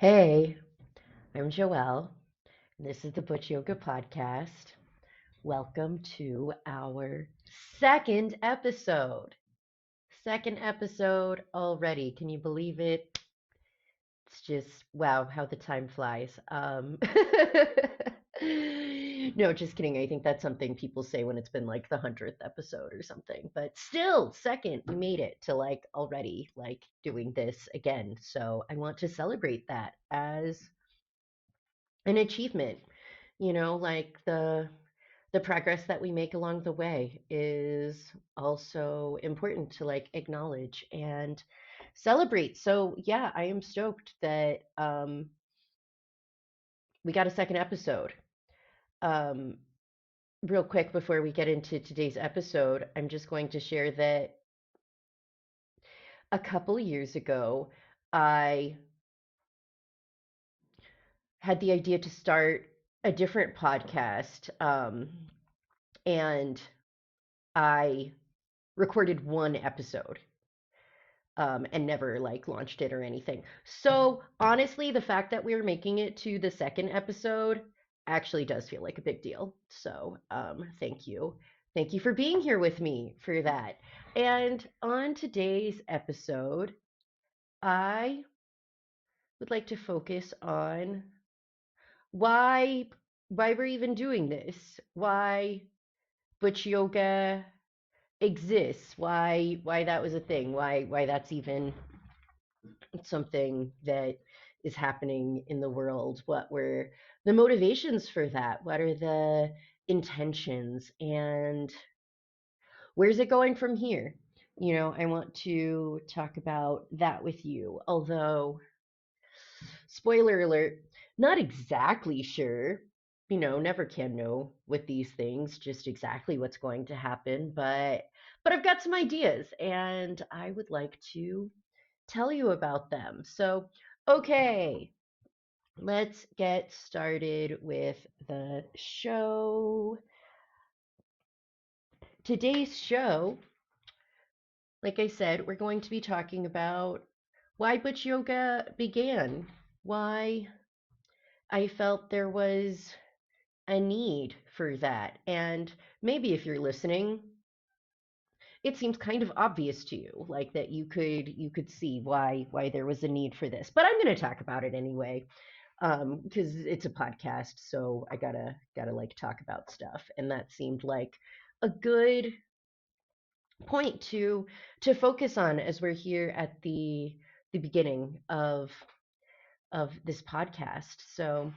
Hey, I'm Joelle, and this is the Butch Yoga podcast. Welcome to our second episode. Second episode already. Can you believe it? It's just wow, how the time flies. No, just kidding. I think that's something people say when it's been like the 100th episode or something. But still, second, we made it to like already like doing this again. So I want to celebrate that as an achievement. Like the progress that we make along the way is also important to like acknowledge and celebrate. So yeah, I am stoked that we got a second episode. um Real quick before we get into today's episode, I'm just going to share that a couple years ago I had the idea to start a different podcast, and I recorded one episode, and never like launched it or anything. So honestly, the fact that we were making it to the second episode actually does feel like a big deal. So thank you. Thank you for being here with me for that. And on today's episode, I would like to focus on why why we're even doing this, why Butch Yoga exists, why that was a thing, why that's even something that is happening in the world. What were the motivations for that? What are the intentions? And where's it going from here? I want to talk about that with you. Although, spoiler alert, not exactly sure. Never can know with these things just exactly what's going to happen, but I've got some ideas and I would like to tell you about them. So, okay, let's get started with the show. Today's show, like I said, we're going to be talking about why Butch Yoga began, why I felt there was a need for that. And maybe if you're listening, it seems kind of obvious to you, like that you could see why there was a need for this. But I'm going to talk about it anyway, because it's a podcast, so I gotta like talk about stuff, and that seemed like a good point to focus on as we're here at the beginning of this podcast. So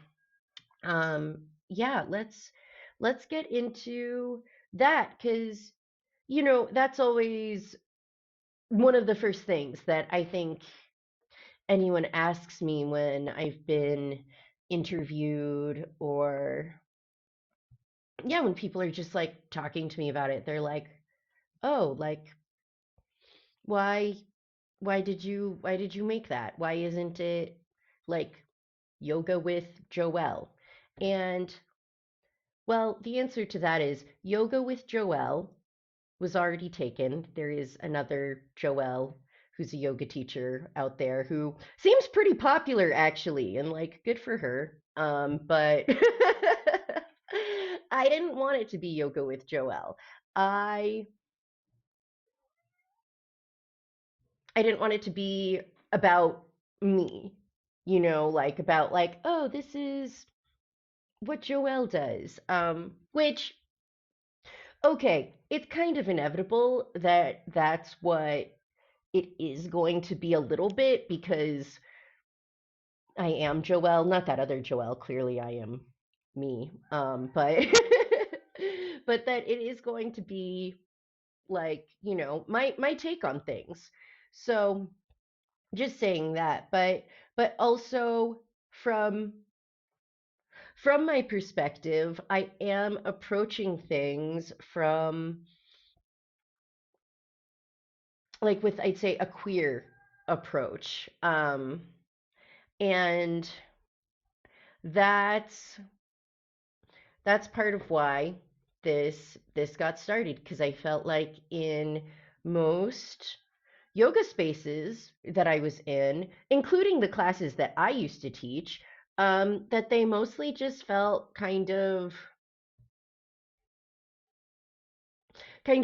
yeah, let's get into that, because that's always one of the first things that I think anyone asks me when I've been interviewed, or yeah, when people are just like talking to me about it. They're like, "Oh, like why why did you make that? Why isn't it like yoga with Joelle?" And well, the answer to that is yoga with Joelle was already taken. There is another Joelle who's a yoga teacher out there who seems pretty popular actually, and like good for her. But I didn't want it to be yoga with Joelle. I I didn't want it to be about me, like about like, oh, this is what Joelle does. Which, okay, it's kind of inevitable that that's what it is going to be a little bit, because I am Joelle, not that other Joelle. Clearly, I am me. But but that it is going to be like, my take on things. So just saying that, but also from from my perspective, I am approaching things from like with, I'd say, a queer approach. And that's that's part of why this got started, because I felt like in most yoga spaces that I was in, including the classes that I used to teach, that they mostly just felt kind of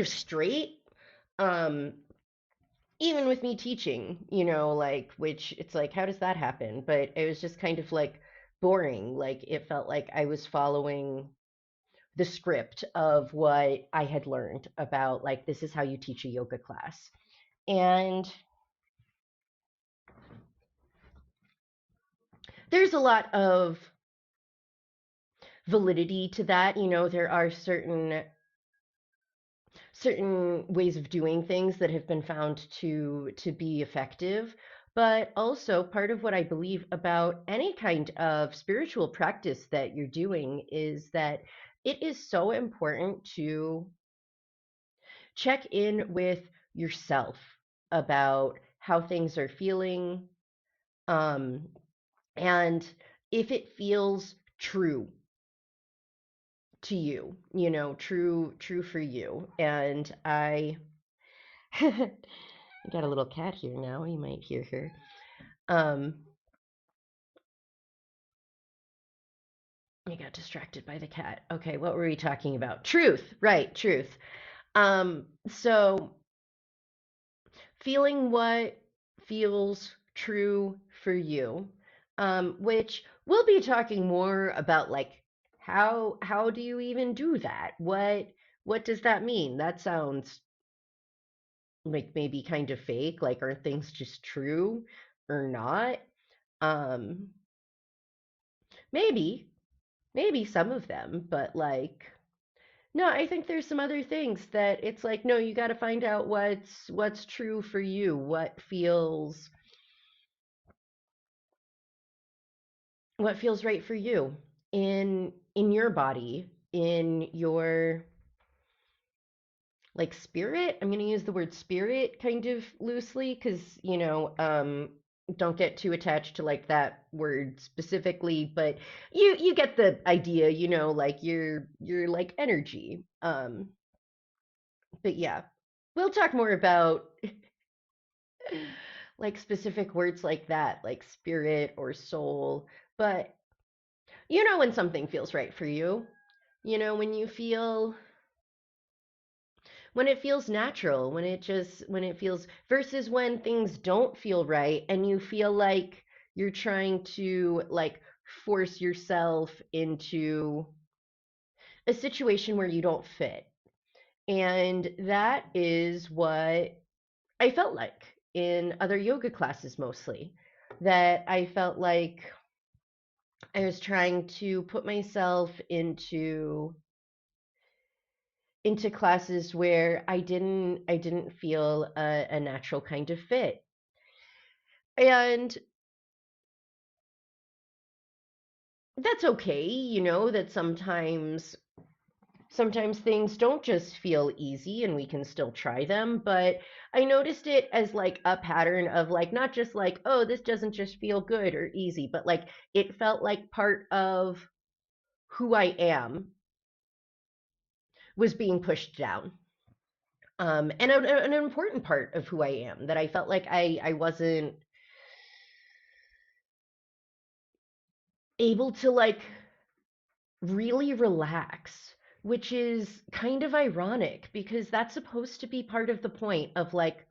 straight. Um, Even with me teaching, like, which it's like, how does that happen? But it was just kind of like boring. Like it felt like I was following the script of what I had learned about, like, this is how you teach a yoga class. And there's a lot of validity to that. There are certain ways of doing things that have been found to be effective, but also part of what I believe about any kind of spiritual practice that you're doing is that it is so important to check in with yourself about how things are feeling, um, and if it feels true to you, true for you. And I got a little cat here now. You might hear her. Um, I got distracted by the cat. Okay, what were we talking about? Truth, right? Truth. So feeling what feels true for you, which we'll be talking more about, like, how do you even do that? What does that mean? That sounds like maybe kind of fake. Like, are things just true or not? Um, maybe, maybe some of them, but like, no, I think there's some other things that it's like, no, you got to find out what's true for you, what feels right for you in your body, in your, like, spirit. I'm going to use the word spirit kind of loosely because, don't get too attached to like that word specifically, but you get the idea, like your like energy. But yeah, we'll talk more about like specific words like that, like spirit or soul. But when something feels right for you, when it feels natural, when it feels, versus when things don't feel right and you feel like you're trying to, like, force yourself into a situation where you don't fit. And that is what I felt like in other yoga classes mostly. That I felt like I was trying to put myself into classes where I didn't feel a natural kind of fit. And that's okay, that sometimes things don't just feel easy and we can still try them, but I noticed it as like a pattern of, like, not just like, oh, this doesn't just feel good or easy, but like it felt like part of who I am was being pushed down. And an important part of who I am that I felt like I wasn't able to, like, really relax, which is kind of ironic because that's supposed to be part of the point of, like,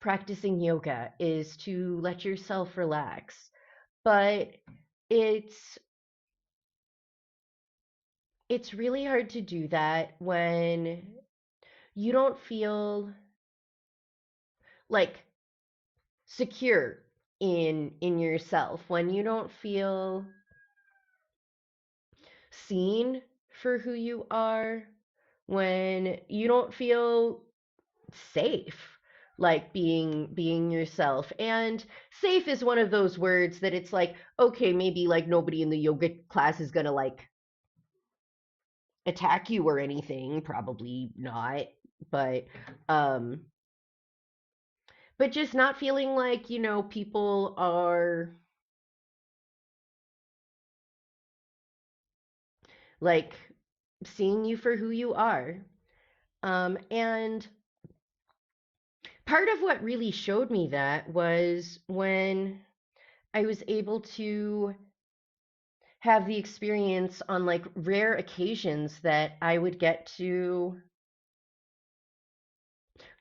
practicing yoga is to let yourself relax. But it's it's really hard to do that when you don't feel like secure in yourself, when you don't feel seen for who you are, when you don't feel safe, like being yourself. And safe is one of those words that it's like, okay, maybe like nobody in the yoga class is gonna, like, attack you or anything, probably not, but um but just not feeling like, people are, like, seeing you for who you are. And Part of what really showed me that was when I was able to have the experience on like rare occasions that I would get to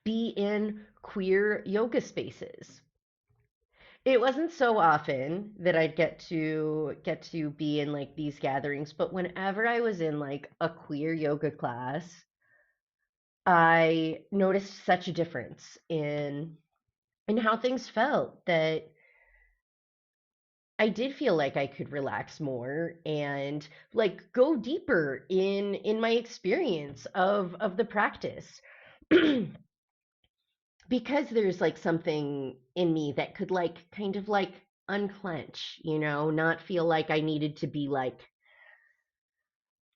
be in queer yoga spaces. It wasn't so often that I'd get to be in like these gatherings, but whenever I was in like a queer yoga class, I noticed such a difference in how things felt, that I did feel like I could relax more and like go deeper in my experience of the practice. Because there's like something in me that could like kind of like unclench, not feel like I needed to be like,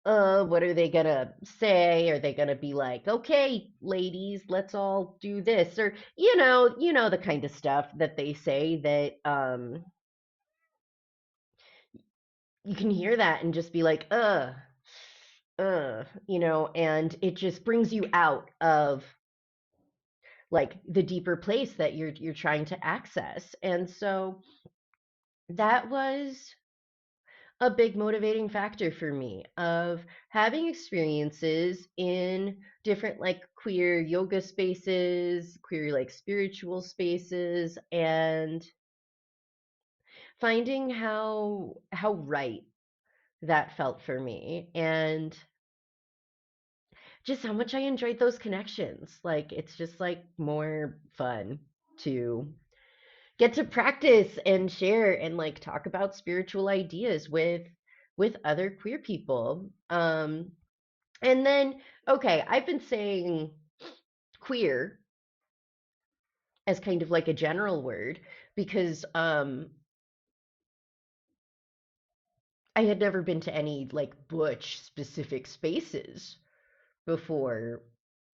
what are they gonna say? Are they gonna be like, okay, ladies, let's all do this? Or, the kind of stuff that they say that you can hear that and just be like, and it just brings you out of like the deeper place that you're trying to access. And so that was a big motivating factor for me of having experiences in different like queer yoga spaces, queer like spiritual spaces, and finding how right that felt for me, and just how much I enjoyed those connections. Like it's just like more fun to get to practice and share and like talk about spiritual ideas with other queer people. And then, okay, I've been saying queer as kind of like a general word because I had never been to any like butch specific spaces before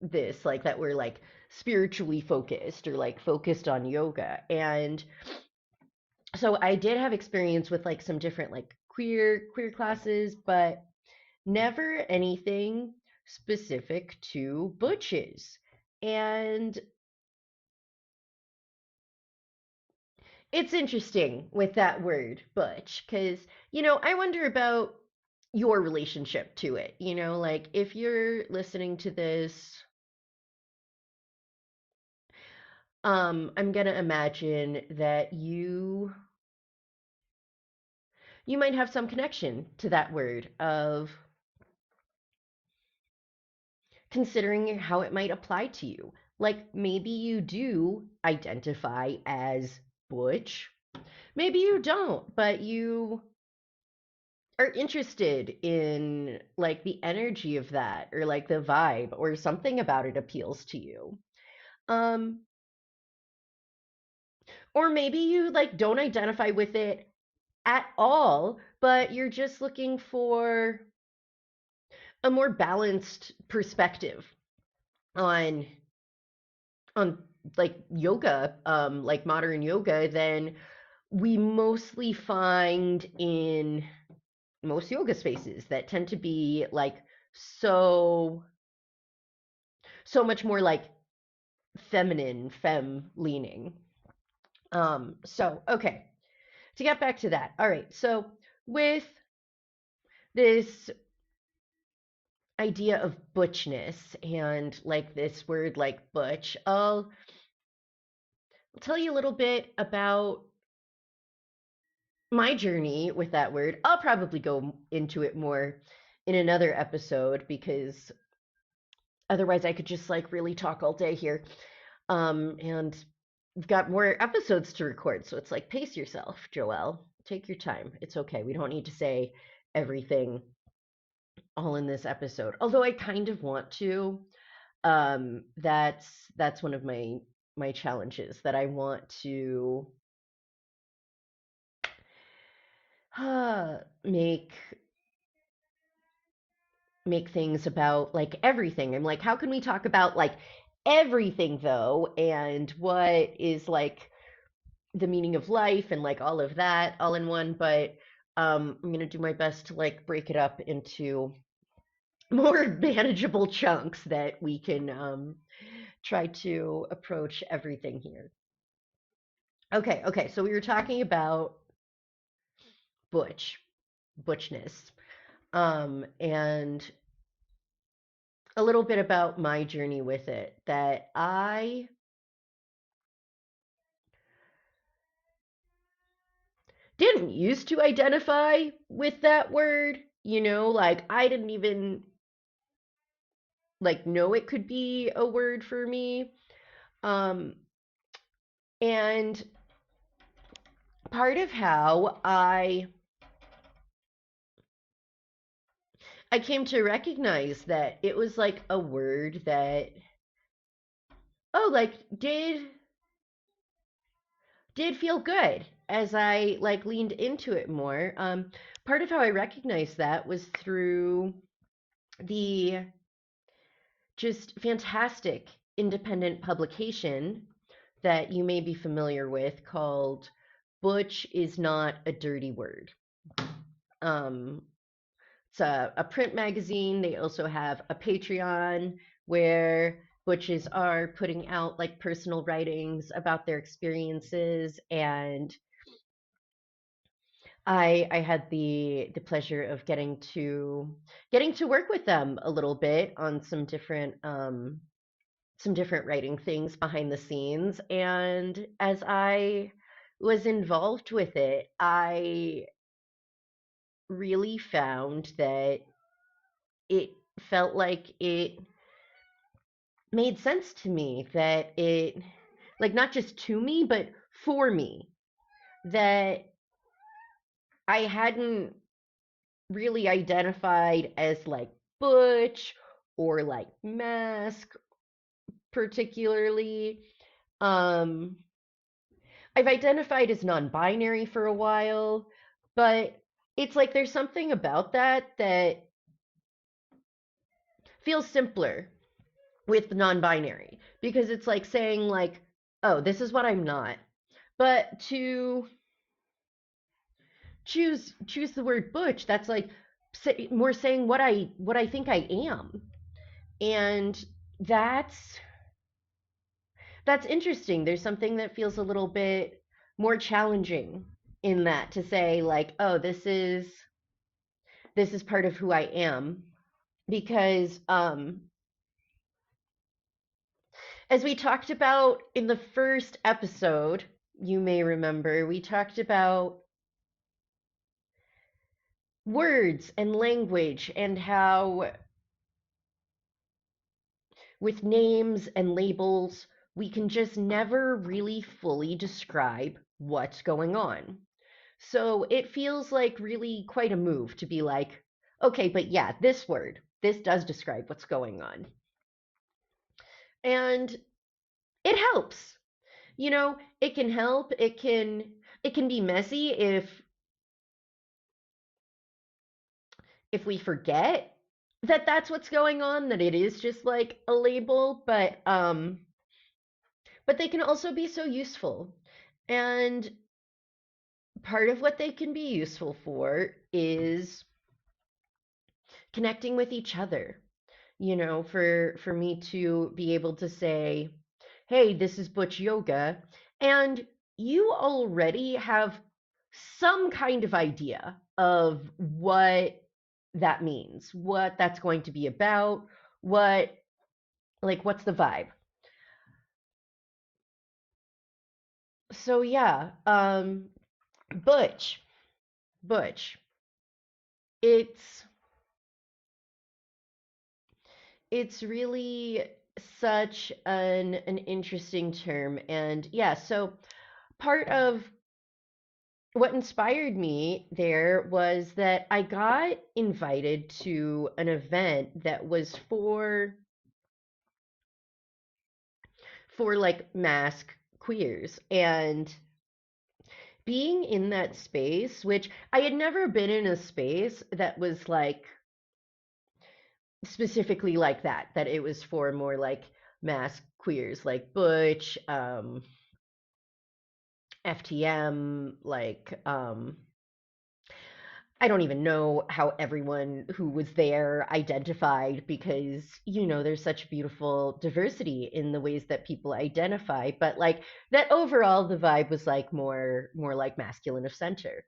this, like that were like spiritually focused or like focused on yoga. And so I did have experience with like some different like queer classes, but never anything specific to butches. And it's interesting with that word butch because, I wonder about your relationship to it. Like if you're listening to this, I'm gonna imagine that you might have some connection to that word of considering how it might apply to you. Like maybe you do identify as butch, maybe you don't, but you are interested in like the energy of that or like the vibe or something about it appeals to you. Um, or maybe you like don't identify with it at all, but you're just looking for a more balanced perspective on on like yoga, like modern yoga, than we mostly find in most yoga spaces that tend to be like so so much more like feminine, femme leaning. So okay, to get back to that. All right, so with this idea of butchness and like this word like butch, I'll tell you a little bit about my journey with that word. I'll probably go into it more in another episode because otherwise I could just like really talk all day here. And we've got more episodes to record, so it's like pace yourself, Joelle. Take your time. It's okay. We don't need to say everything all in this episode. Although I kind of want to. That's one of my challenges, that I want to make make things about like everything. I'm like, how can we talk about like everything though, and what is like the meaning of life and like all of that all in one? But I'm gonna do my best to like break it up into more manageable chunks that we can try to approach everything here. Okay, so we were talking about butchness, and a little bit about my journey with it, that I didn't used to identify with that word, like I didn't even like know it could be a word for me. Um, and part of how I came to recognize that it was like a word that, oh, like did feel good as I like leaned into it more. Part of how I recognized that was through the just fantastic independent publication that you may be familiar with called Butch is Not a Dirty Word. Um, it's a print magazine. They also have a Patreon where butches are putting out like personal writings about their experiences, and I had the pleasure of getting to work with them a little bit on some different writing things behind the scenes. And as I was involved with it, I really found that it felt like it made sense to me, that it, like, not just to me, but for me, that I hadn't really identified as like butch or like mask particularly. Um, I've identified as non-binary for a while, but it's like there's something about that feels simpler with non-binary, because it's like saying like, oh, this is what I'm not. But to choose the word butch, that's like more saying what I think I am. And that's that's interesting. There's something that feels a little bit more challenging in that, to say like, oh, this is part of who I am, because as we talked about in the first episode, you may remember, we talked about words and language, and how with names and labels, we can just never really fully describe what's going on. So it feels like really quite a move to be like, okay, but yeah, this does describe what's going on. And it helps. It can help. It can be messy if we forget that that's what's going on, that it is just like a label, but they can also be so useful. And part of what they can be useful for is connecting with each other. For me to be able to say, hey, this is Butch Yoga, and you already have some kind of idea of what that means, what that's going to be about, what's the vibe. So yeah, Butch, Butch, it's it's really such an interesting term. And yeah, so part of what inspired me there was that I got invited to an event that was for like mask queers, and being in that space, which I had never been in a space that was like specifically like that it was for more like mask queers, like butch, FTM, like I don't even know how everyone who was there identified because, there's such beautiful diversity in the ways that people identify, but like that overall the vibe was like more like masculine of center.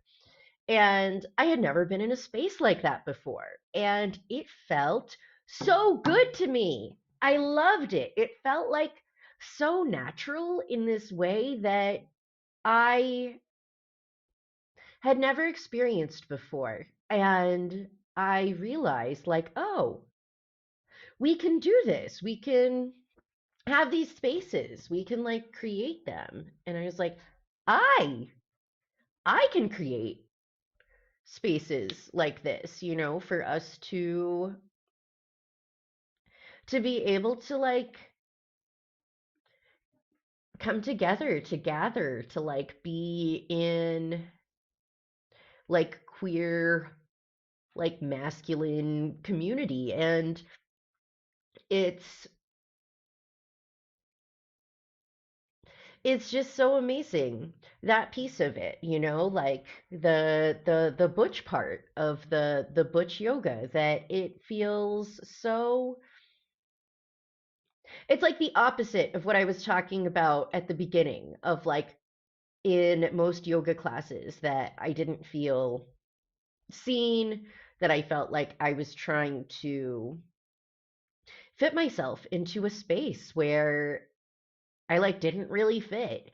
And I had never been in a space like that before, and it felt so good to me. I loved it. It felt like so natural in this way that I had never experienced before. And I realized, like, oh, we can do this. We can have these spaces. We can like create them. And I was like, I I can create spaces like this, for us to be able to like come together, to gather, to like be in like queer, like masculine community. And it's it's just so amazing, that piece of it, like the butch part of the butch yoga, that it feels so, it's like the opposite of what I was talking about at the beginning of like in most yoga classes, that I didn't feel seen, that I felt like I was trying to fit myself into a space where I like didn't really fit,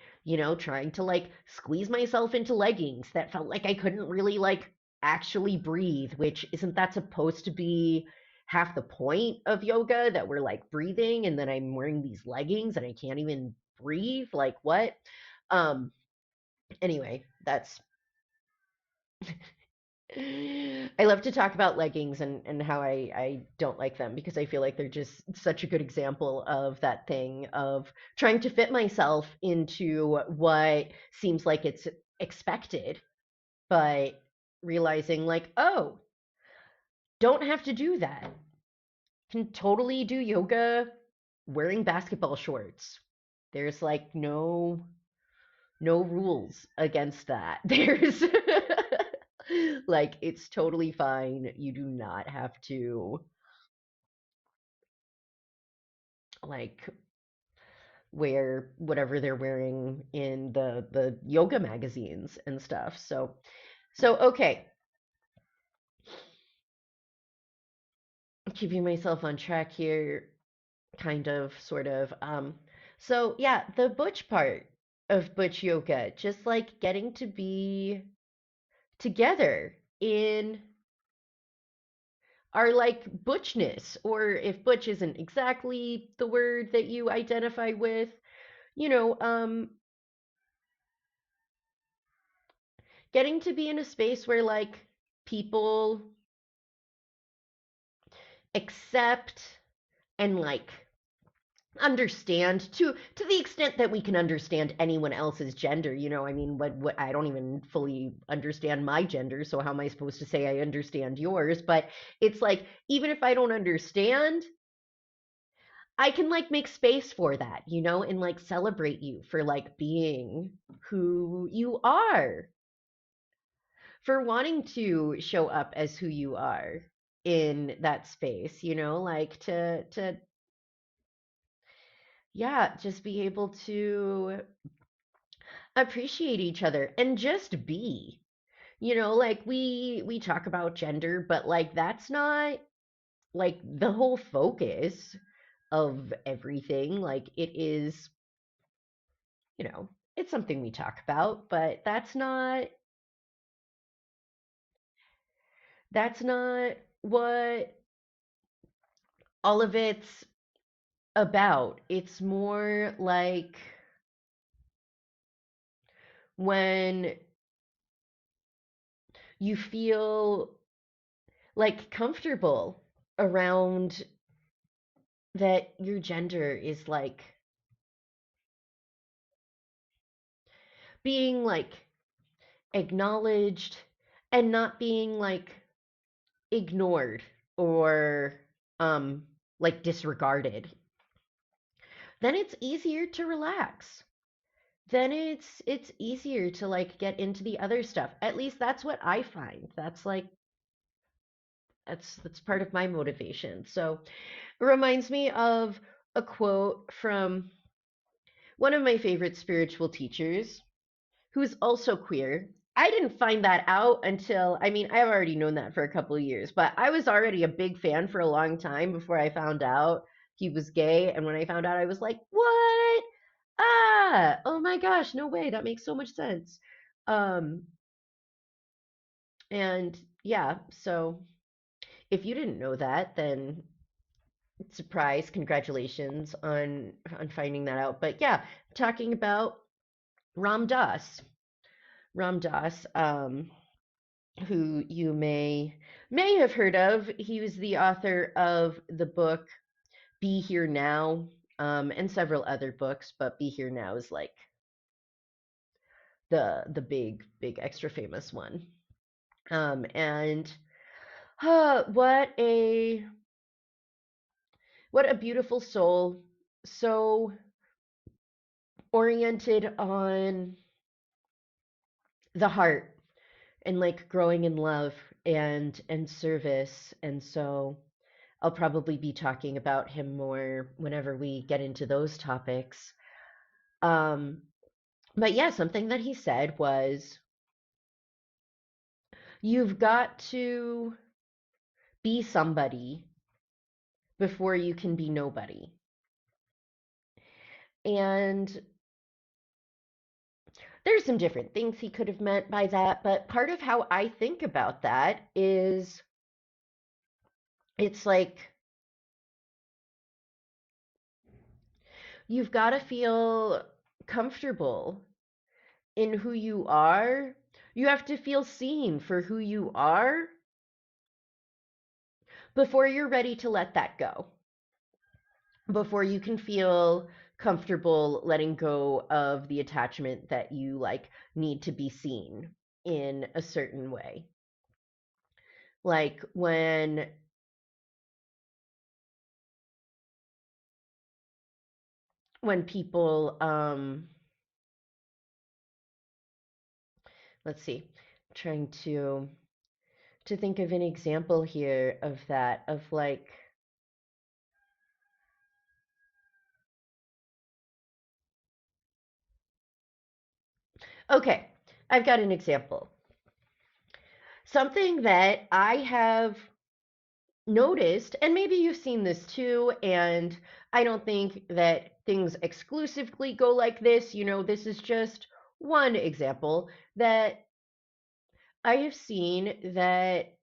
trying to like squeeze myself into leggings that felt like I couldn't really like actually breathe, which isn't that supposed to be half the point of yoga, that we're like breathing, and then I'm wearing these leggings and I can't even breathe? Like what? Um anyway, that's I love to talk about leggings and how I don't like them, because I feel like they're just such a good example of that thing of trying to fit myself into what seems like it's expected, but realizing like, oh, don't have to do that. Can totally do yoga wearing basketball shorts. There's like no rules against that. There's like it's totally fine. You do not have to like wear whatever they're wearing in the yoga magazines and stuff. So okay, keeping myself on track here, kind of, sort of. So yeah, the butch part of butch yoga, just like getting to be together in our like butchness, or if butch isn't exactly the word that you identify with, you know, um, getting to be in a space where like people accept and like understand to the extent that we can understand anyone else's gender. I mean, what I don't even fully understand my gender, so how am I supposed to say I understand yours? But it's like, even if I don't understand, I can like make space for that, and like celebrate you for like being who you are, for wanting to show up as who you are in that space, like to yeah, just be able to appreciate each other and just be. Like we talk about gender, but like that's not like the whole focus of everything. Like it is, you know, it's something we talk about, but that's not what all of it's about. It's more like when you feel like comfortable around that your gender is like being like acknowledged and not being like ignored or um like disregarded, then it's easier to relax. then it's easier to like get into the other stuff. At least that's what I find. That's like that's part of my motivation. So it reminds me of a quote from one of my favorite spiritual teachers who's also queer. I didn't find that out until, I mean, I've already known that for a couple of years, but I was already a big fan for a long time before I found out he was gay. And when I found out, I was like, what? Ah, oh my gosh, no way. That makes so much sense. Um, and yeah, so if you didn't know that, then surprise, congratulations on finding that out. But yeah, talking about Ram Dass. Ram Dass, who you may have heard of. He was the author of the book Be Here Now, and several other books, but Be Here Now is like the big extra famous one. And what a beautiful soul, so oriented on the heart and like growing in love and service. And so I'll probably be talking about him more whenever we get into those topics. Um, but yeah, something that he said was, you've got to be somebody before you can be nobody. And there's some different things he could have meant by that, but part of how I think about that is it's like you've got to feel comfortable in who you are. You have to feel seen for who you are before you're ready to let that go, before you can feel comfortable letting go of the attachment that you like need to be seen in a certain way. Like when people let's see, trying to think of an example here of that, of like, okay, I've got an example. Something that I have noticed, and maybe you've seen this too, and I don't think that things exclusively go like this. This is just one example that I have seen that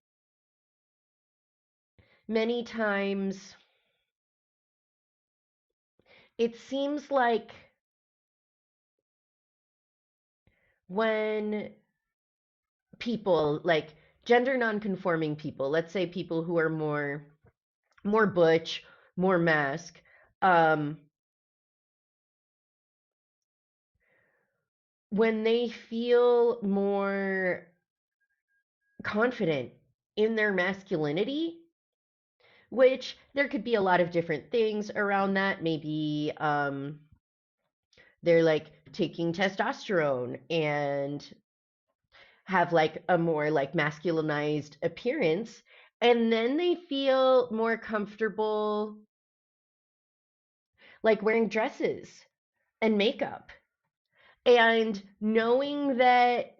many times it seems like when people like gender nonconforming people, let's say people who are more butch, more mask, um, when they feel more confident in their masculinity, which there could be a lot of different things around that. Maybe they're like taking testosterone and have like a more like masculinized appearance, and then they feel more comfortable like wearing dresses and makeup and knowing that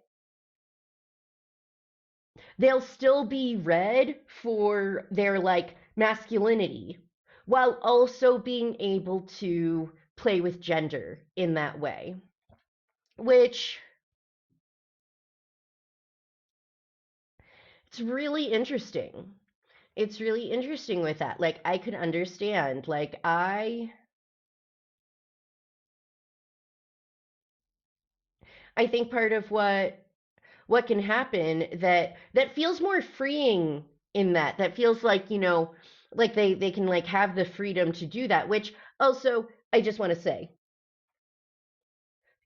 they'll still be read for their like masculinity while also being able to play with gender in that way, which it's really interesting. It's really interesting with that. Like I could understand. Like I think part of what can happen that feels more freeing in that feels like, like they can like have the freedom to do that, which also I just want to say,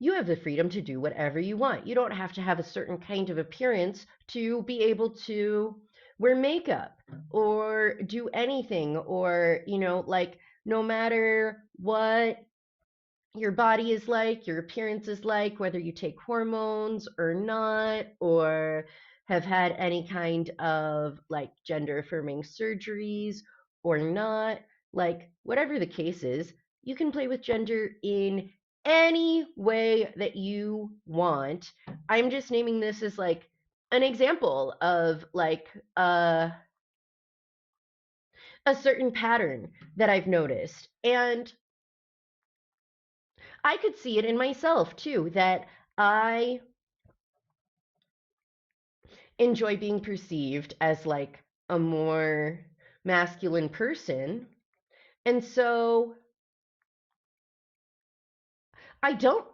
you have the freedom to do whatever you want. You don't have to have a certain kind of appearance to be able to wear makeup or do anything, or like no matter what your body is like, your appearance is like, whether you take hormones or not, or have had any kind of like gender affirming surgeries or not. Like, whatever the case is, you can play with gender in any way that you want. I'm just naming this as like an example of like a certain pattern that I've noticed. And I could see it in myself too, that I enjoy being perceived as like a more masculine person. And so I don't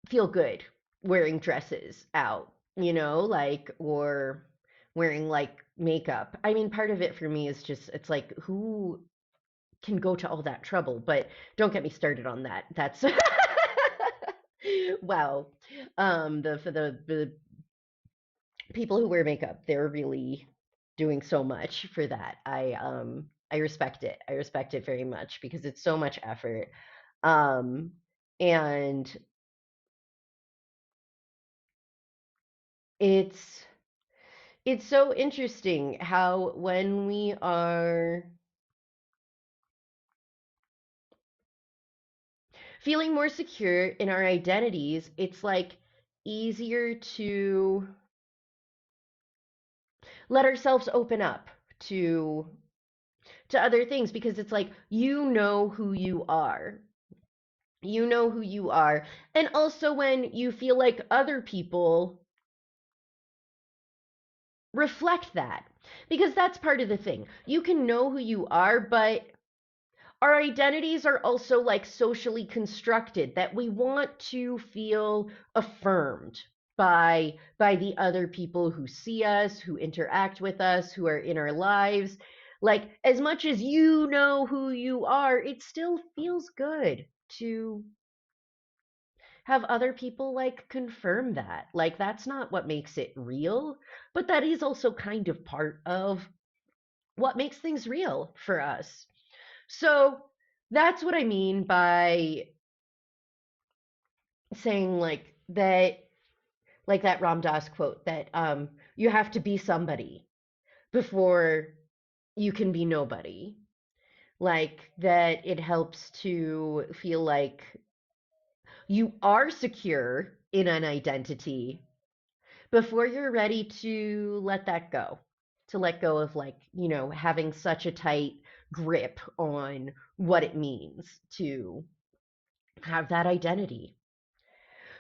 feel good wearing dresses out, like, or wearing like makeup. I mean, part of it for me is just, it's like, who can go to all that trouble? But don't get me started on that. That's, wow. The people who wear makeup, they're really doing so much for that. I respect it. I respect it very much because it's so much effort. Um and it's it's so interesting how when we are feeling more secure in our identities, it's like easier to let ourselves open up to to other things because it's like you know who you are. You know who you are. And also when you feel like other people reflect that, because that's part of the thing. You can know who you are, but our identities are also like socially constructed that we want to feel affirmed by the other people who see us, who interact with us, who are in our lives. Like, as much as you know who you are, it still feels good to have other people like confirm that. Like, that's not what makes it real, but that is also kind of part of what makes things real for us. So that's what I mean by saying like that Ram Dass quote that you have to be somebody before you can be nobody. Like that it helps to feel like you are secure in an identity before you're ready to let that go, to let go of like, having such a tight grip on what it means to have that identity.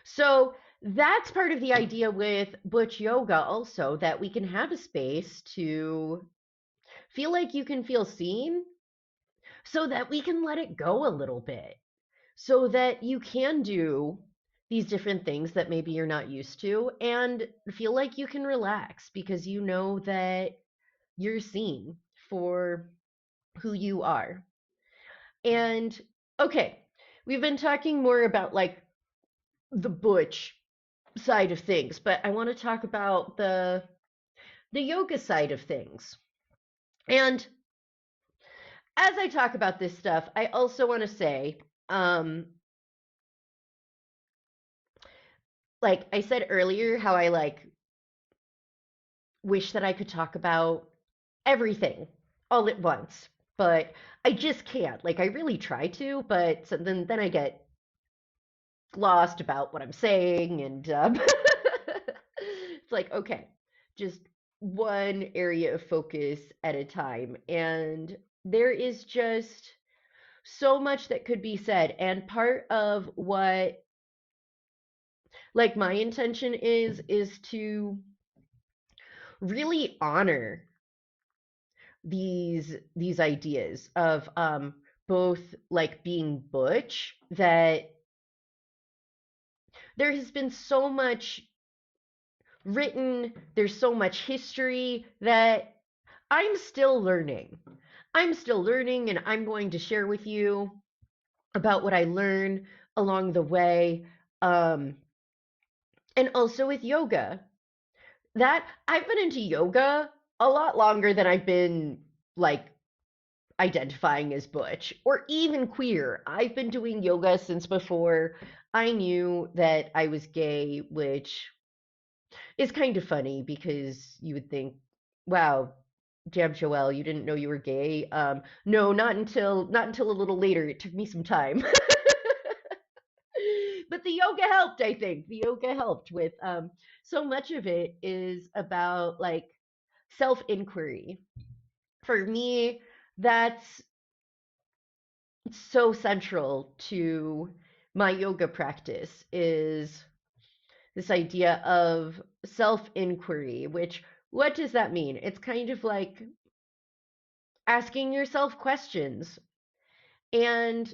So that's part of the idea with Butch Yoga, also, that we can have a space to feel like you can feel seen so that we can let it go a little bit, so that you can do these different things that maybe you're not used to and feel like you can relax because you know that you're seen for who you are. And okay, we've been talking more about like the butch side of things, but I want to talk about the yoga side of things. And as I talk about this stuff, I also want to say, um, like I said earlier, how I like wish that I could talk about everything all at once, but I just can't. Like I really try to, but then I get lost about what I'm saying, and it's like okay, just one area of focus at a time, and there is just so much that could be said. And part of what like my intention is to really honor these ideas of both like being butch, that there has been so much written, there's so much history that I'm still learning. I'm still learning, and I'm going to share with you about what I learn along the way. Um, and also with yoga, that I've been into yoga a lot longer than I've been like identifying as butch or even queer. I've been doing yoga since before I knew that I was gay, which is kind of funny because you would think, wow, damn Joelle, you didn't know you were gay. No, not until a little later. It took me some time. But the yoga helped, I think. The yoga helped with so much of it is about like self-inquiry. For me, that's so central to my yoga practice is this idea of self-inquiry, which what does that mean? It's kind of like asking yourself questions. And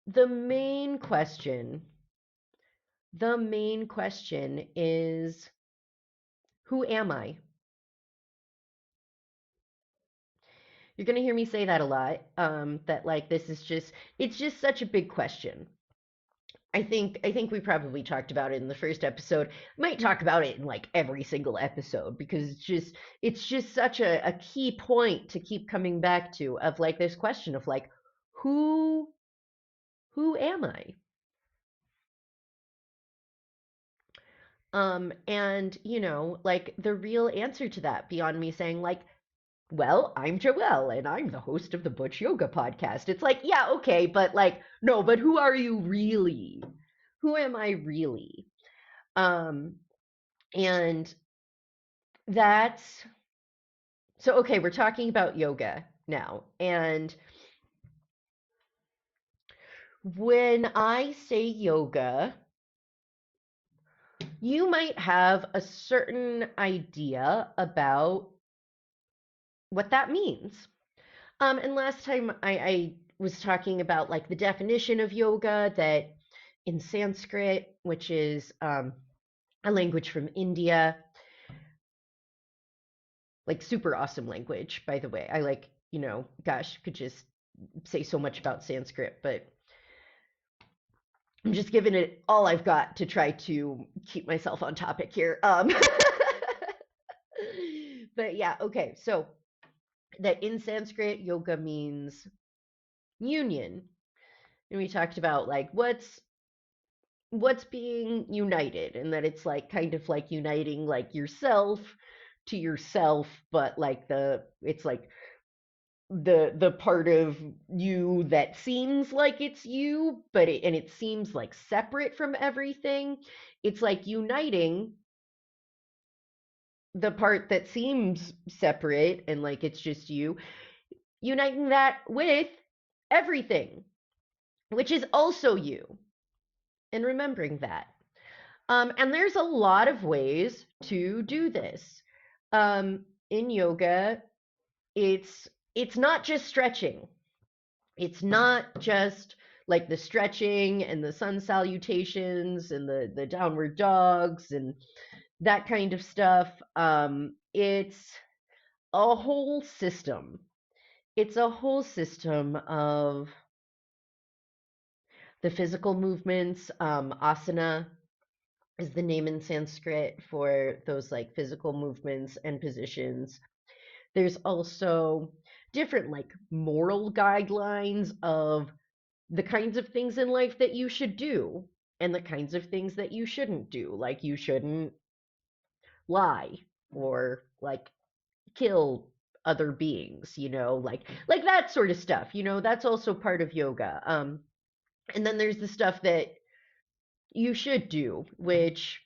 the main question, the main question is, who am I? You're going to hear me say that a lot. That like this is just it's just such a big question. I think we probably talked about it in the first episode. Might talk about it in like every single episode because it's just such a key point to keep coming back to of like this question of like who who am I? And like the real answer to that beyond me saying like, well, I'm Joelle and I'm the host of the Butch Yoga podcast. It's like, yeah, okay, but like, no, but who are you really? Who am I really? Um, and that's so okay, we're talking about yoga now. And when I say yoga, you might have a certain idea about what that means. And last time I was talking about like the definition of yoga that in Sanskrit, which is a language from India, like super awesome language, by the way. I like, gosh, could just say so much about Sanskrit, but I'm just giving it all I've got to try to keep myself on topic here. But yeah, okay. So that in Sanskrit, yoga means union. And we talked about like what's being united and that it's like kind of like uniting like yourself to yourself, but like it's like the part of you that seems like it's you, but it seems like separate from everything. It's like uniting the part that seems separate and like it's just you, uniting that with everything, which is also you, and remembering that. And there's a lot of ways to do this. In yoga, it's not just stretching. It's not just like the stretching and the sun salutations and the downward dogs and that kind of stuff. It's a whole system. It's a whole system of the physical movements. Asana is the name in Sanskrit for those like physical movements and positions. There's also different like moral guidelines of the kinds of things in life that you should do and the kinds of things that you shouldn't do. Like you shouldn't lie or like kill other beings, like that sort of stuff. That's also part of yoga. And then there's the stuff that you should do, which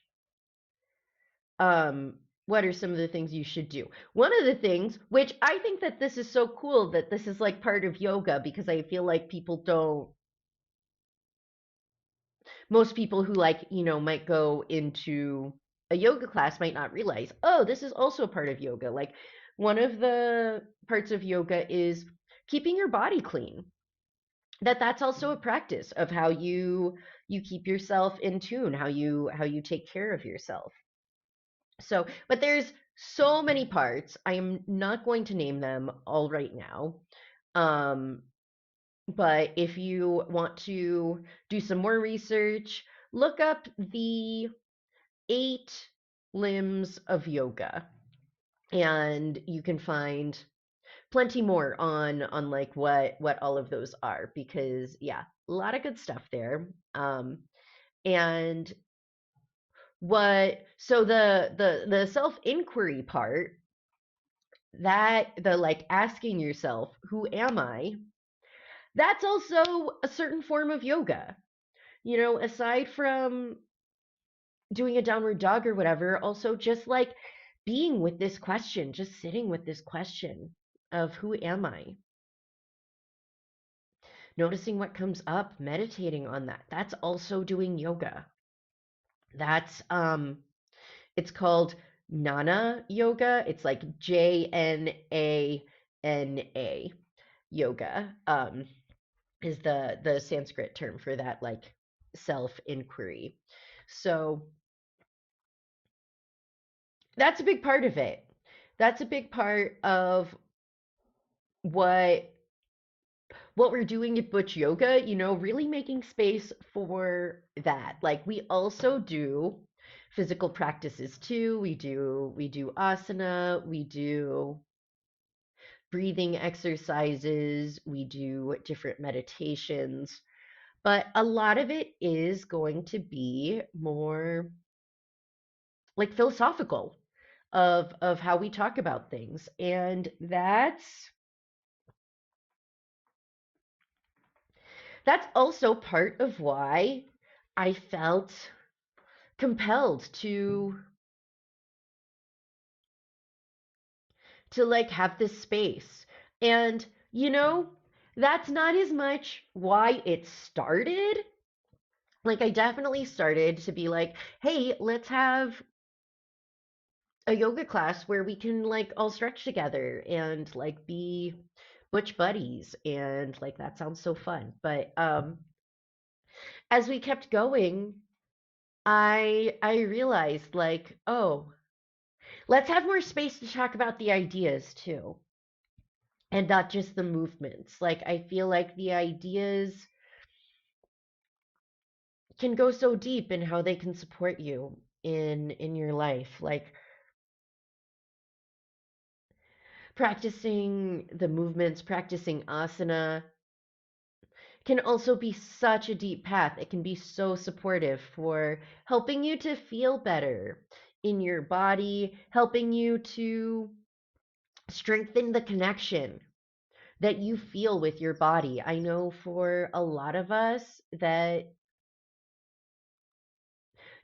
what are some of the things you should do? One of the things, which I think that this is so cool that this is like part of yoga because I feel like people don't, most people who like, might go into a yoga class might not realize, oh, this is also part of yoga. Like one of the parts of yoga is keeping your body clean. That's also a practice of how you keep yourself in tune, how you take care of yourself. So, but there's so many parts. I am not going to name them all right now. Um, but if you want to do some more research, look up the 8 limbs of yoga, and you can find plenty more on like what all of those are, because yeah, a lot of good stuff there. And what so the self inquiry part, that the like asking yourself, who am I, that's also a certain form of yoga. Aside from doing a downward dog or whatever, also just like being with this question, just sitting with this question of who am I, noticing what comes up, meditating on that. That's also doing yoga. That's it's called Jnana yoga. It's like Jnana yoga. Is the Sanskrit term for that, like self inquiry. So that's a big part of it. That's a big part of what what we're doing at Butch Yoga, really making space for that. Like we also do physical practices too. We do asana, we do breathing exercises, we do different meditations, but a lot of it is going to be more like philosophical of how we talk about things. And that's also part of why I felt compelled to like have this space. And that's not as much why it started. Like I definitely started to be like, hey, let's have a yoga class where we can like all stretch together and like be butch buddies, and like that sounds so fun. But as we kept going, I realized like, oh, let's have more space to talk about the ideas too, and not just the movements. Like I feel like the ideas can go so deep in how they can support you in your life. Like practicing the movements, practicing asana can also be such a deep path. It can be so supportive for helping you to feel better in your body, helping you to strengthen the connection that you feel with your body. I know for a lot of us that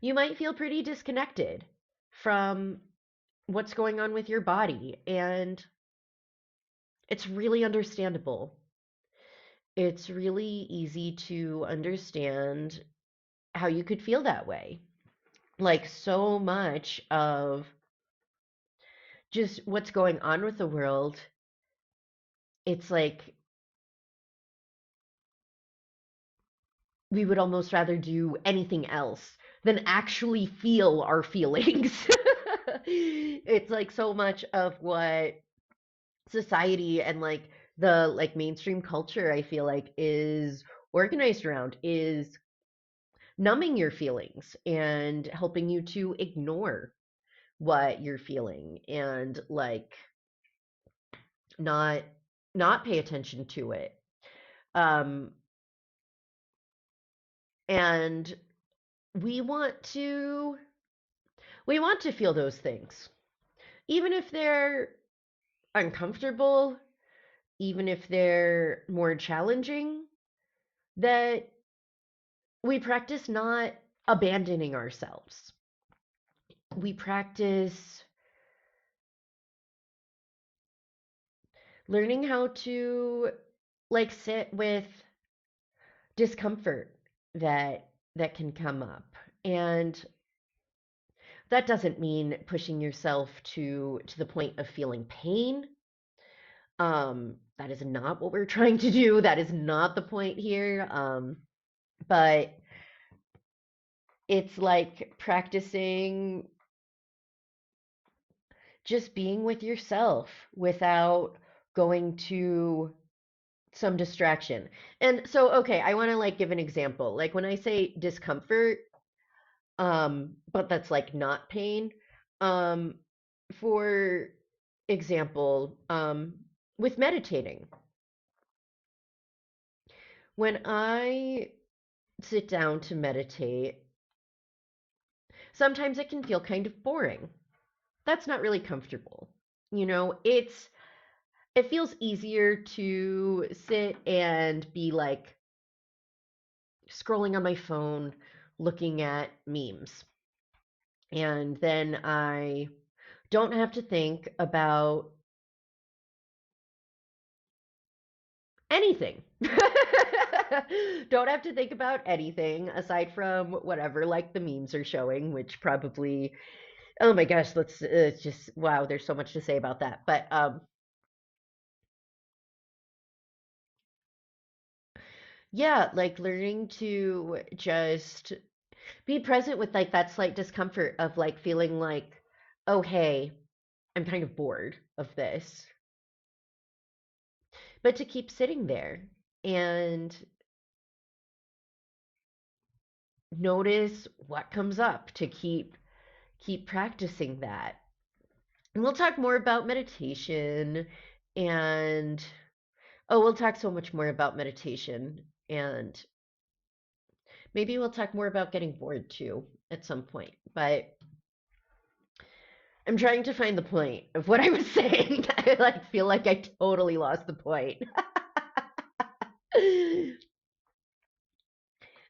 you might feel pretty disconnected from what's going on with your body, and it's really understandable. It's really easy to understand how you could feel that way. Like so much of just what's going on with the world, it's like we would almost rather do anything else than actually feel our feelings. It's like so much of what society and like the like mainstream culture, I feel like, is organized around is numbing your feelings and helping you to ignore what you're feeling, and like not not pay attention to it. um and we want to we want to feel those things, even if they're uncomfortable, even if they're more challenging, that we practice not abandoning ourselves. We practice learning how to like sit with discomfort that can come up. And that doesn't mean pushing yourself to the point of feeling pain. That is not what we're trying to do. That is not the point here. But it's like practicing just being with yourself without going to some distraction. And so, okay, I want to like give an example. Like when I say discomfort, but that's like not pain. Um, for example, with meditating, when I sit down to meditate, sometimes it can feel kind of boring. That's not really comfortable. It feels easier to sit and be like scrolling on my phone, looking at memes. And then I don't have to think about anything. Don't have to think about anything aside from whatever like the memes are showing, which probably, oh my gosh, let's just wow, there's so much to say about that. But yeah, like learning to just be present with like that slight discomfort of like feeling like, oh hey, I'm kind of bored of this, but to keep sitting there and notice what comes up, to keep practicing that. And we'll talk more about meditation, and oh, we'll talk so much more about meditation, and maybe we'll talk more about getting bored too at some point. But I'm trying to find the point of what I was saying. I like feel like I totally lost the point.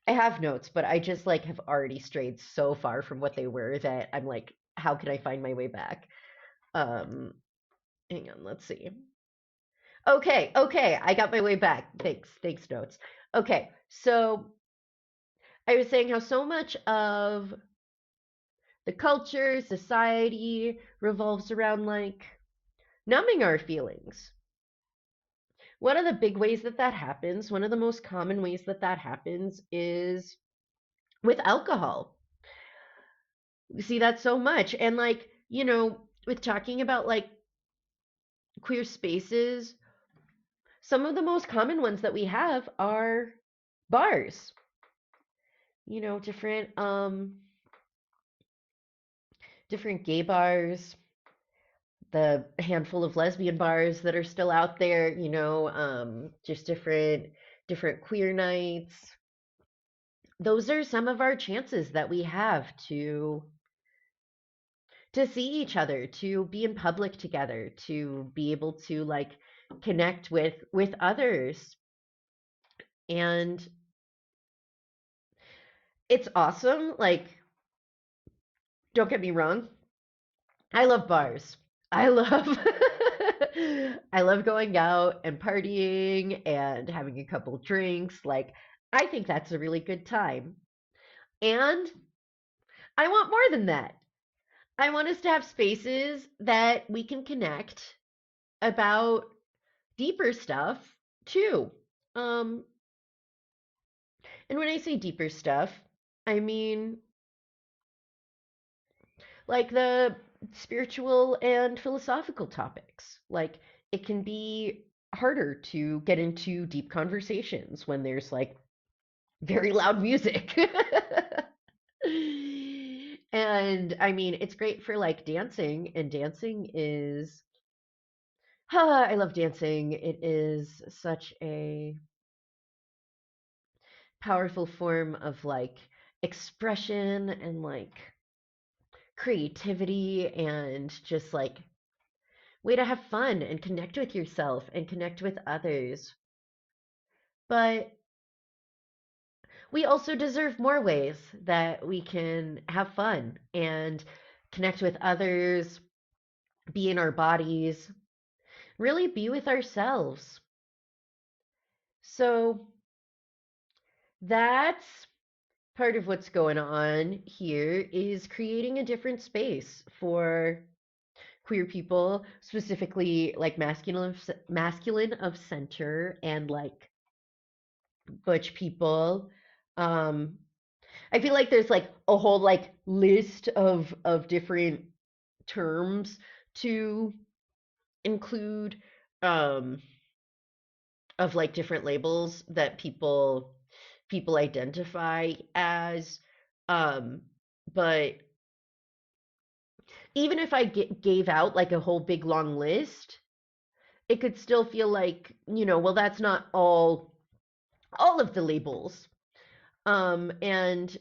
I have notes, but I just like have already strayed so far from what they were that I'm like, how can I find my way back? Um, Hang on, let's see. Okay, I got my way back. Thanks, notes. Okay, so I was saying how so much of the culture, society revolves around like numbing our feelings. One of the big ways that that happens, one of the most common ways that that happens is with alcohol. We see that so much. And like, with talking about like queer spaces, some of the most common ones that we have are bars. Different gay bars, the handful of lesbian bars that are still out there, just different queer nights. Those are some of our chances that we have to see each other, to be in public together, to be able to like connect with others. And it's awesome. Like, don't get me wrong, I love bars. I love I love going out and partying and having a couple drinks. Like, I think that's a really good time. And I want more than that. I want us to have spaces that we can connect about deeper stuff too. Um, and when I say deeper stuff, I mean like the spiritual and philosophical topics. Like, it can be harder to get into deep conversations when there's like very loud music. And I mean, it's great for like dancing, and dancing is, I love dancing. It is such a powerful form of like expression and like creativity and just like way to have fun and connect with yourself and connect with others. But we also deserve more ways that we can have fun and connect with others, be in our bodies, really be with ourselves. So that's part of what's going on here, is creating a different space for queer people, specifically like masculine of center and like butch people. Um, I feel like there's like a whole like list of different terms to include, um of like different labels that people identify as, um but even if I gave out like a whole big long list, it could still feel like, well, that's not all of the labels. And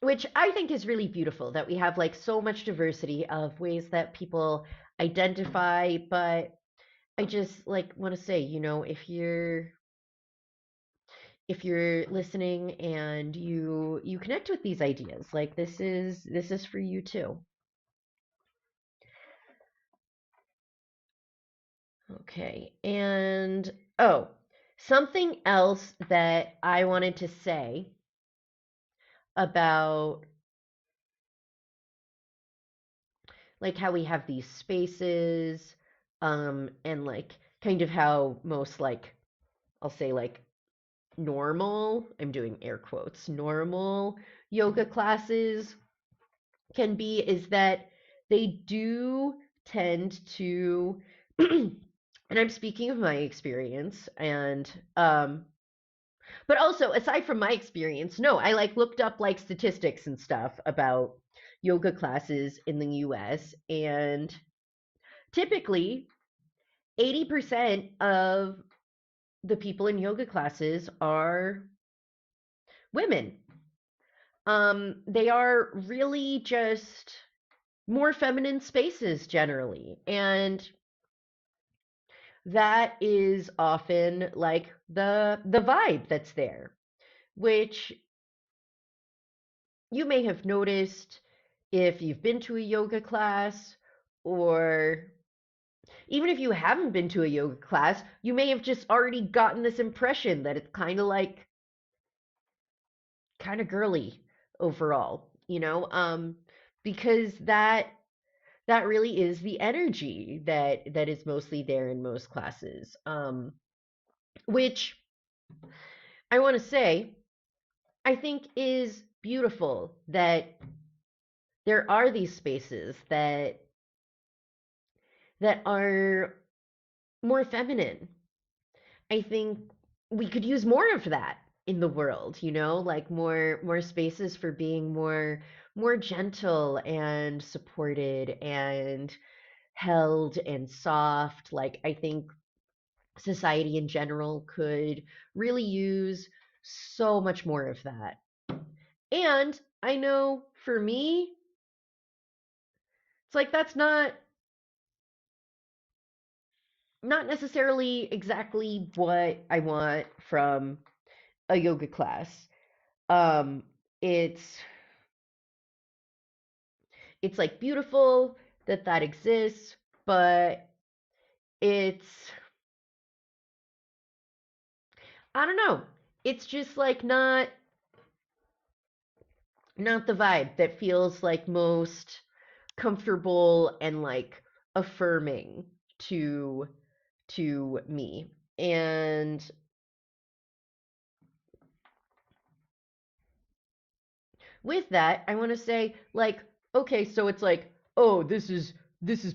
which I think is really beautiful that we have like so much diversity of ways that people identify, but I just like want to say, if you're listening and you connect with these ideas, like this is for you too. Okay. And oh, something else that I wanted to say about like how we have these spaces, and like kind of how most like I'll say like normal, I'm doing air quotes, normal yoga classes can be is that they do tend to and I'm speaking of my experience, and but also aside from my experience, no, I like looked up like statistics and stuff about yoga classes in the US, and typically 80% of the people in yoga classes are women. They are really just more feminine spaces generally. And that is often like the vibe that's there, which you may have noticed if you've been to a yoga class, or even if you haven't been to a yoga class, you may have just already gotten this impression that it's kind of like kind of girly overall, because that really is the energy that is mostly there in most classes. Which I want to say I think is beautiful that there are these spaces that are more feminine. I think we could use more of that in the world, like more spaces for being more gentle and supported and held and soft. Like I think society in general could really use so much more of that. And I know for me, it's like that's not necessarily exactly what I want from a yoga class. Um, it's it's like beautiful that exists, but it's I don't know. It's just like not the vibe that feels like most comfortable and like affirming to to me. And with that, I want to say like, okay, so it's like, oh, this is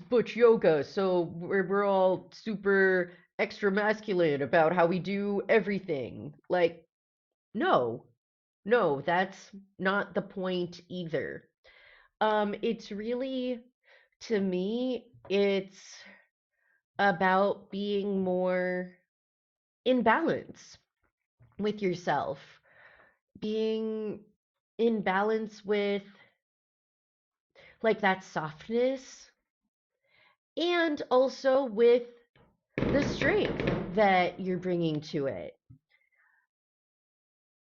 Butch Yoga, so we're all super extra masculine about how we do everything. Like, no, no, that's not the point either. It's really, to me, it's about being more in balance with yourself, being in balance with like that softness, and also with the strength that you're bringing to it.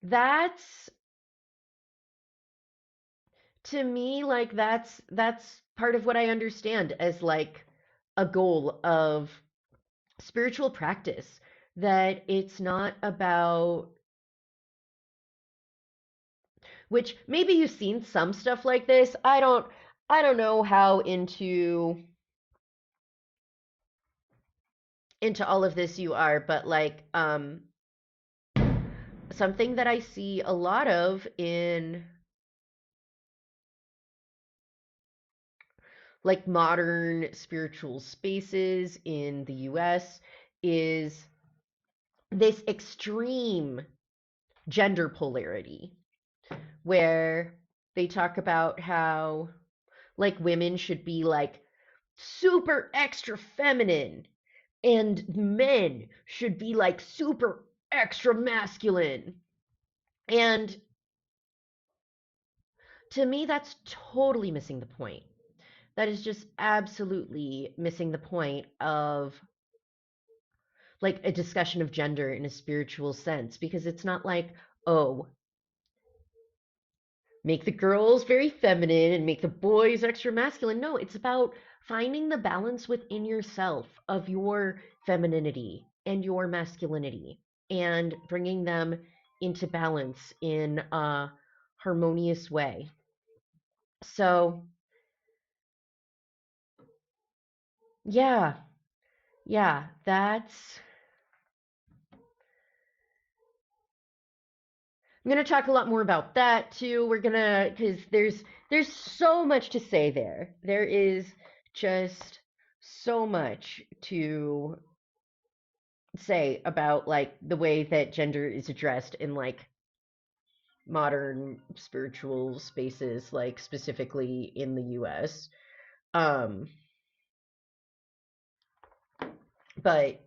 That's to me like that's part of what I understand as like a goal of spiritual practice, that it's not about, which maybe you've seen some stuff like this. I don't know how into all of this you are, but like something that I see a lot of in like modern spiritual spaces in the US is this extreme gender polarity, where they talk about how like women should be like super extra feminine, and men should be like super extra masculine. And to me, that's totally missing the point. That is just absolutely missing the point of like a discussion of gender in a spiritual sense, because it's not like, oh, make the girls very feminine and make the boys extra masculine. No, it's about finding the balance within yourself of your femininity and your masculinity and bringing them into balance in a harmonious way. So, yeah, yeah, that's I'm going to talk a lot more about that too. We're going to cuz there's so much to say there. There is just so much to say about like the way that gender is addressed in like modern spiritual spaces, like specifically in the US. Um but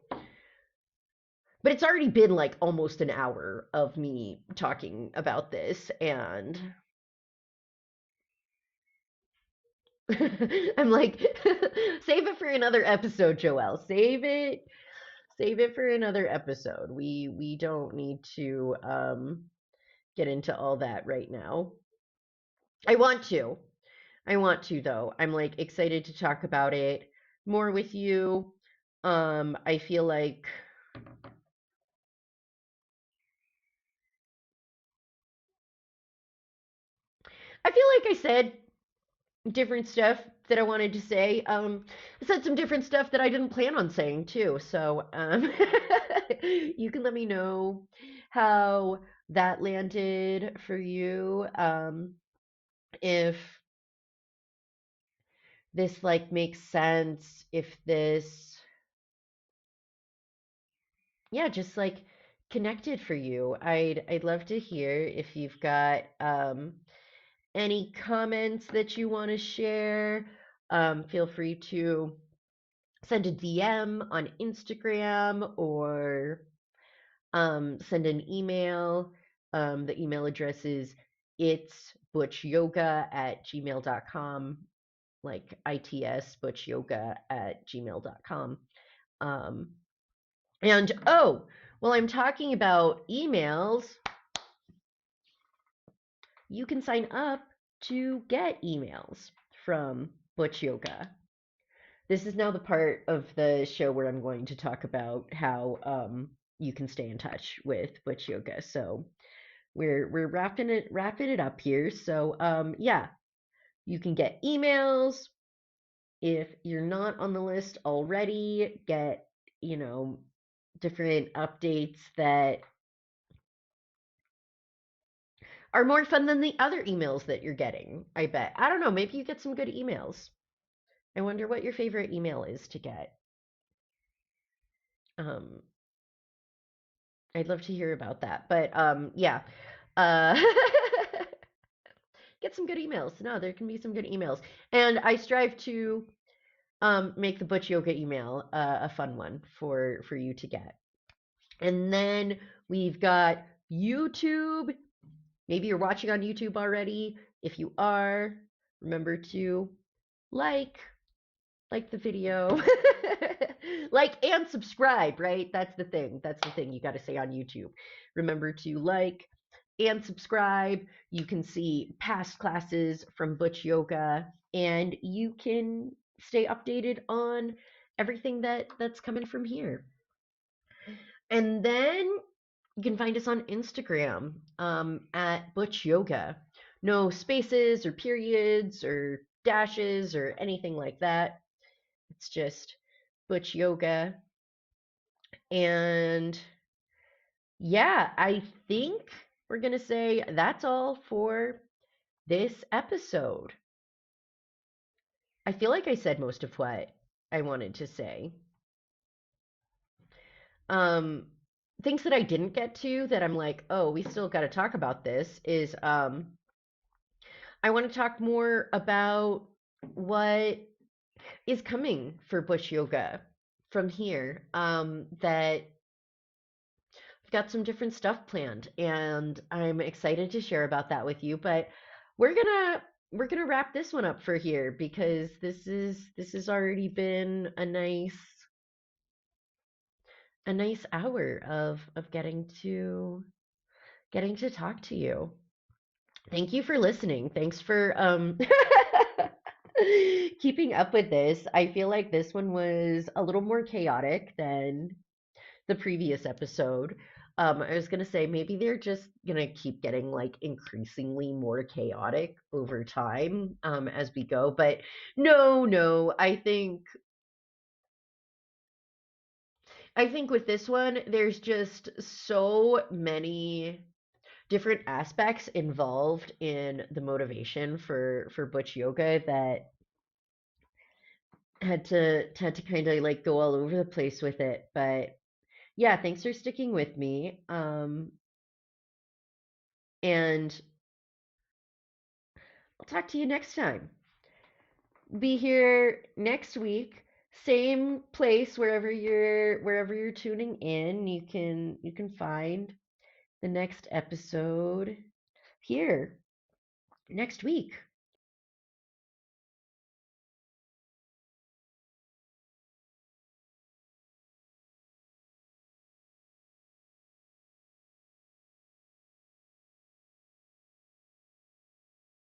it's already been like almost an hour of me talking about this, and I'm like, save it for another episode, Joelle. Save it for another episode. We don't need to get into all that right now. I want to. I want to though. I'm like excited to talk about it more with you. I feel like I said different stuff that I wanted to say. I said some different stuff that I didn't plan on saying too. So you can let me know how that landed for you. If this like makes sense, if this, yeah, just like connected for you. I'd love to hear if you've got any comments that you want to share. Feel free to send a DM on Instagram or send an email. The email address is it's butchyoga@gmail.com, like ITS butchyoga@gmail.com. Um, and oh, well, I'm talking about emails. You can sign up to get emails from Butch Yoga. This is now the part of the show where I'm going to talk about how you can stay in touch with Butch Yoga. So we're wrapping it up here. So yeah, you can get emails if you're not on the list already. Get different updates that are more fun than the other emails that you're getting. I bet. I don't know. Maybe you get some good emails. I wonder what your favorite email is to get. Um, I'd love to hear about that. But yeah. Uh get some good emails. No, there can be some good emails. And I strive to make the Butch Yoga email a fun one for you to get. And then we've got YouTube. Maybe you're watching on YouTube already. If you are, remember to like like the video. Like and subscribe, right? That's the thing. That's the thing you got to say on YouTube. Remember to like and subscribe. You can see past classes from Butch Yoga, and you can stay updated on everything that's coming from here. And then you can find us on Instagram at Butch Yoga. No spaces or periods or dashes or anything like that. It's just Butch Yoga. And yeah, I think we're going to say that's all for this episode. I feel like I said most of what I wanted to say. Um, Things that I didn't get to that I'm like, oh, we still got to talk about this is I want to talk more about what is coming for Bush Yoga from here. That I've got some different stuff planned, and I'm excited to share about that with you. But we're gonna we're gonna wrap this one up for here because this has already been a nice hour of getting to talk to you. Thank you for listening. Thanks for keeping up with this. I feel like this one was a little more chaotic than the previous episode. I was gonna say maybe they're just gonna keep getting like increasingly more chaotic over time as we go, but no. I think with this one, there's just so many different aspects involved in the motivation for Butch Yoga that had to kind of like go all over the place with it. But yeah, thanks for sticking with me. And I'll talk to you next time. Be here next week, same place wherever you're tuning in. You can find the next episode here next week.